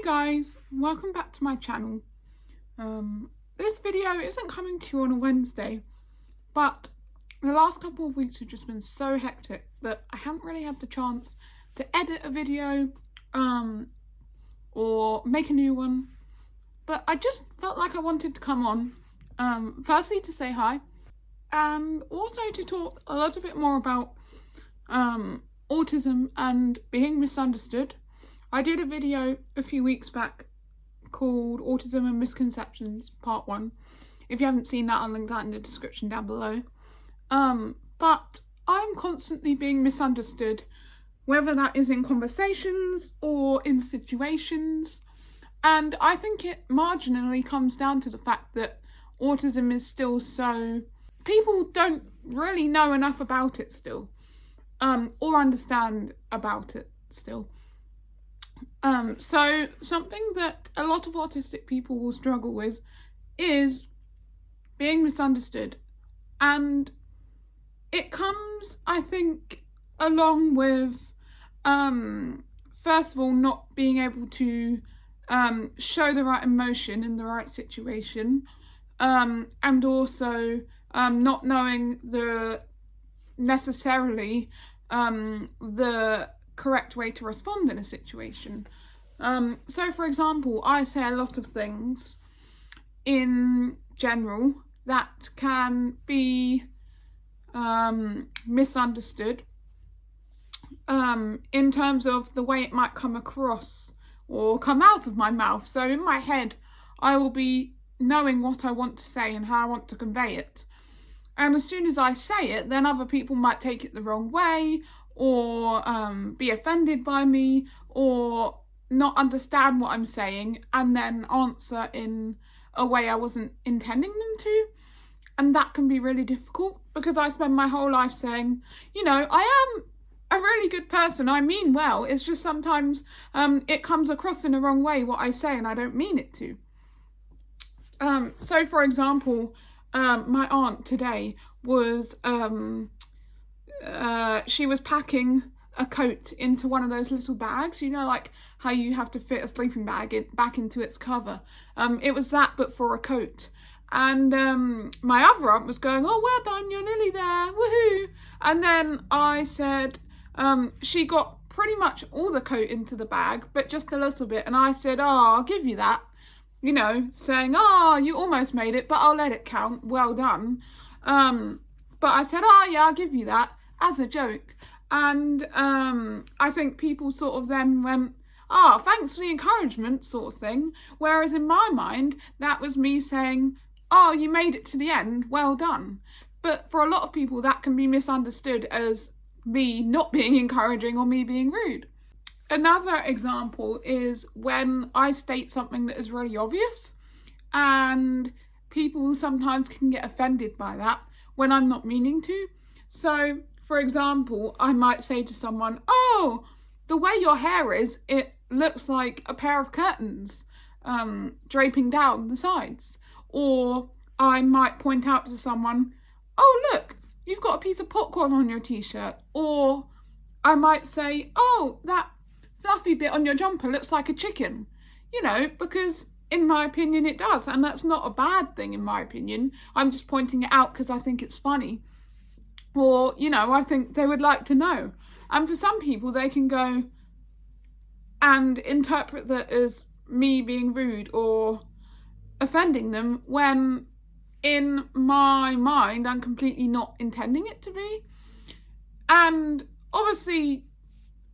Hey guys, welcome back to my channel. This video isn't coming to you on a Wednesday, but the last couple of weeks have just been so hectic that I haven't really had the chance to edit a video or make a new one. But I just felt like I wanted to come on, firstly to say hi, and also to talk a little bit more about autism and being misunderstood. I did a video a few weeks back called Autism and Misconceptions Part 1. If you haven't seen that, I'll link that in the description down below. But I'm constantly being misunderstood, whether that is in conversations or in situations. And I think it marginally comes down to the fact that autism is still so... people don't really know enough about it still, or understand about it still. So something that a lot of autistic people will struggle with is being misunderstood. And it comes, I think, along with, first of all, not being able to show the right emotion in the right situation, and also not knowing necessarily the correct way to respond in a situation. So for example, I say a lot of things in general that can be misunderstood in terms of the way it might come across or come out of my mouth. So in my head, I will be knowing what I want to say and how I want to convey it. And as soon as I say it, then other people might take it the wrong way, or be offended by me, or not understand what I'm saying, and then answer in a way I wasn't intending them to. And that can be really difficult, because I spend my whole life saying, you know, I am a really good person, I mean well, it's just sometimes it comes across in the wrong way what I say, and I don't mean it to. So for example, my aunt today was she was packing a coat into one of those little bags, you know, like how you have to fit a sleeping bag back into its cover. It was that, but for a coat. And my other aunt was going, "Oh, well done, you're nearly there, woohoo!" And then I said, she got pretty much all the coat into the bag, but just a little bit. And I said, "Oh, I'll give you that," you know, saying, "Oh, you almost made it, but I'll let it count, well done." But I said, "Oh yeah, I'll give you that," as a joke. And I think people sort of then went, "Oh, thanks for the encouragement," sort of thing. Whereas in my mind, that was me saying, "Oh, you made it to the end, well done." But for a lot of people, that can be misunderstood as me not being encouraging or me being rude. Another example is when I state something that is really obvious, and people sometimes can get offended by that when I'm not meaning to. So, for example, I might say to someone, "Oh, the way your hair is, it looks like a pair of curtains draping down the sides." Or I might point out to someone, "Oh, look, you've got a piece of popcorn on your t-shirt." Or I might say, "Oh, that fluffy bit on your jumper looks like a chicken," you know, because in my opinion it does, and that's not a bad thing in my opinion. I'm just pointing it out because I think it's funny, or, you know, I think they would like to know. And for some people, they can go and interpret that as me being rude or offending them, when in my mind I'm completely not intending it to be. And obviously,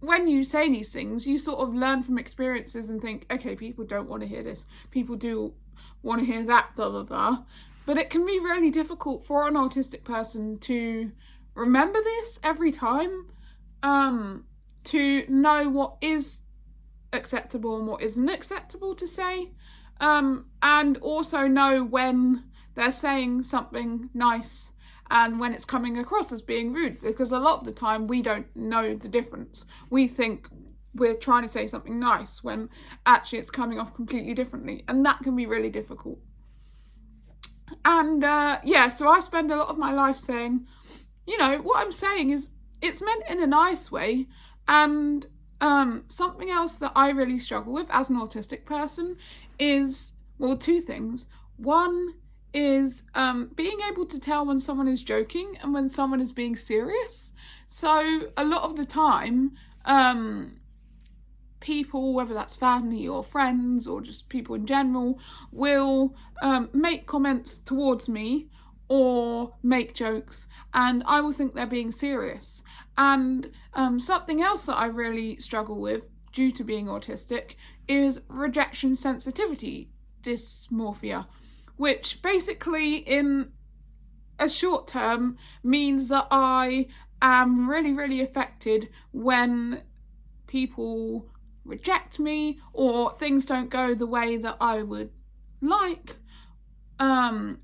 when you say these things, you sort of learn from experiences and think, okay, people don't want to hear this, people do want to hear that, blah, blah, blah. But it can be really difficult for an autistic person to remember this every time, to know what is acceptable and what isn't acceptable to say, and also know when they're saying something nice and when it's coming across as being rude, because a lot of the time we don't know the difference. We think we're trying to say something nice when actually it's coming off completely differently, and that can be really difficult. And yeah, so I spend a lot of my life saying, you know, what I'm saying is, it's meant in a nice way, and Something else that I really struggle with as an autistic person is, well, two things. One is being able to tell when someone is joking and when someone is being serious. So a lot of the time, people, whether that's family or friends or just people in general, will make comments towards me or make jokes, and I will think they're being serious. And something else that I really struggle with due to being autistic is rejection sensitivity dysmorphia, which basically in a short term means that I am really, really affected when people reject me or things don't go the way that I would like.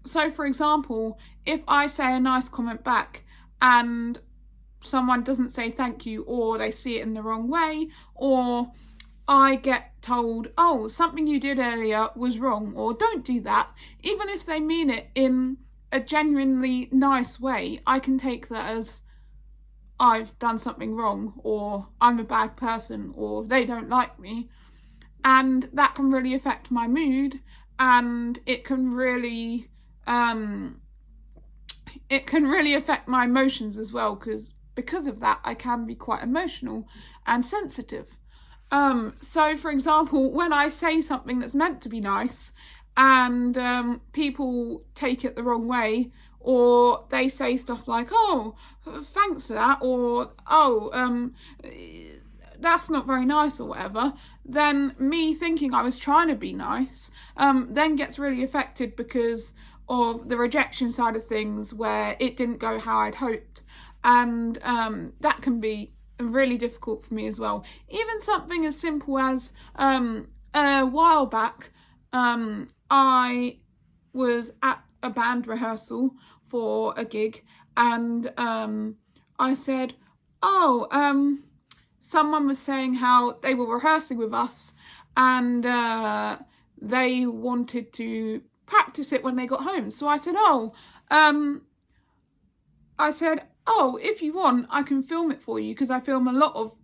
So for example, if I say a nice comment back and someone doesn't say thank you, or they see it in the wrong way, or I get told, oh, something you did earlier was wrong, or don't do that, even if they mean it in a genuinely nice way, I can take that as I've done something wrong, or I'm a bad person, or they don't like me. And that can really affect my mood, and it can really affect my emotions as well, because of that I can be quite emotional and sensitive. So for example, when I say something that's meant to be nice and people take it the wrong way, or they say stuff like, oh, thanks for that, or oh, that's not very nice, or whatever, then me thinking I was trying to be nice then gets really affected because of the rejection side of things, where it didn't go how I'd hoped. And that can be really difficult for me as well. Even something as simple as a while back, I was at a band rehearsal for a gig, and I said, oh, someone was saying how they were rehearsing with us and they wanted to practice it when they got home. So I said, if you want, I can film it for you, because I film a lot of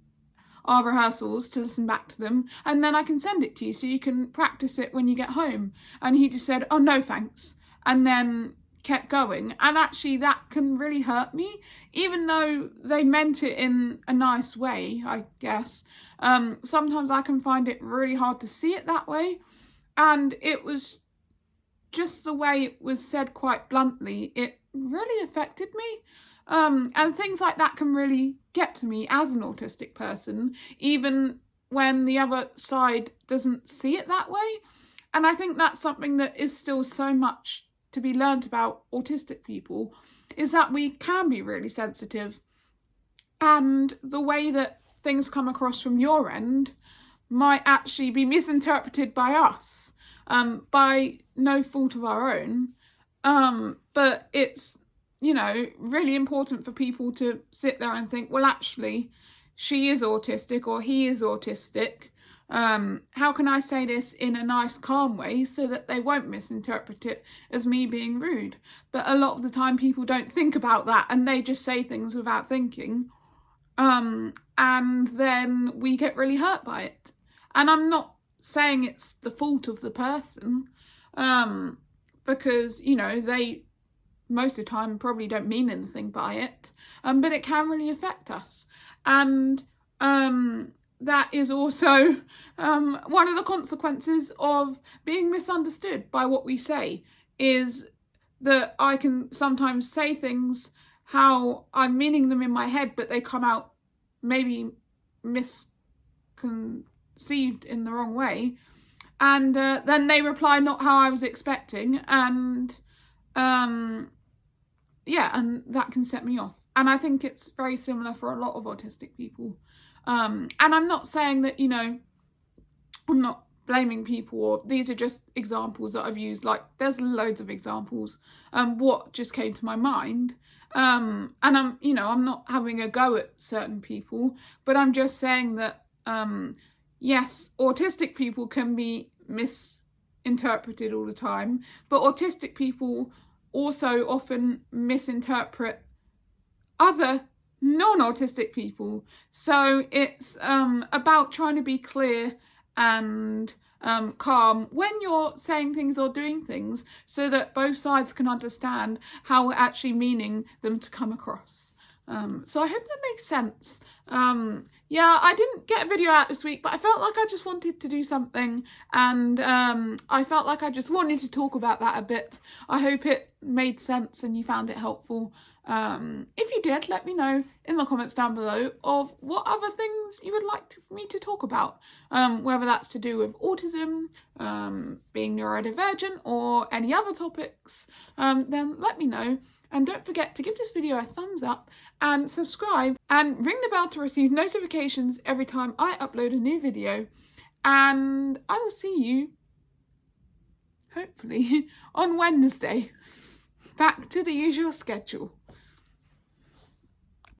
our rehearsals to listen back to them, and then I can send it to you so you can practice it when you get home. And he just said, oh, no, thanks. And then kept going. And actually that can really hurt me, even though they meant it in a nice way, I guess. Sometimes I can find it really hard to see it that way. And it was just the way it was said quite bluntly, it really affected me. And things like that can really get to me as an autistic person, even when the other side doesn't see it that way. And I think that's something that is still so much to be learned about autistic people, is that we can be really sensitive, and the way that things come across from your end might actually be misinterpreted by us, by no fault of our own. But it's, really important for people to sit there and think, well, actually, she is autistic or he is autistic. How can I say this in a nice, calm way so that they won't misinterpret it as me being rude? But a lot of the time people don't think about that, and they just say things without thinking. And then we get really hurt by it. And I'm not saying it's the fault of the person, because, they most of the time probably don't mean anything by it, but it can really affect us. And that is also one of the consequences of being misunderstood by what we say, is that I can sometimes say things how I'm meaning them in my head, but they come out maybe misconceived in the wrong way. And then they reply not how I was expecting, and and that can set me off. And I think it's very similar for a lot of autistic people. And I'm not saying that, I'm not blaming people, or these are just examples that I've used. Like, there's loads of examples. What just came to my mind. And I'm not having a go at certain people, but I'm just saying that, yes, autistic people can be misinterpreted all the time, but autistic people also often misinterpret other non-autistic people. So it's about trying to be clear and calm when you're saying things or doing things, so that both sides can understand how we're actually meaning them to come across. So I hope that makes sense. Yeah, I didn't get a video out this week, but I felt like I just wanted to do something, and I felt like I just wanted to talk about that a bit. I hope it made sense and you found it helpful. If you did, let me know in the comments down below of what other things you would like me to talk about, whether that's to do with autism, being neurodivergent, or any other topics. Then let me know. And don't forget to give this video a thumbs up and subscribe and ring the bell to receive notifications every time I upload a new video. And I will see you, hopefully, on Wednesday. Back to the usual schedule.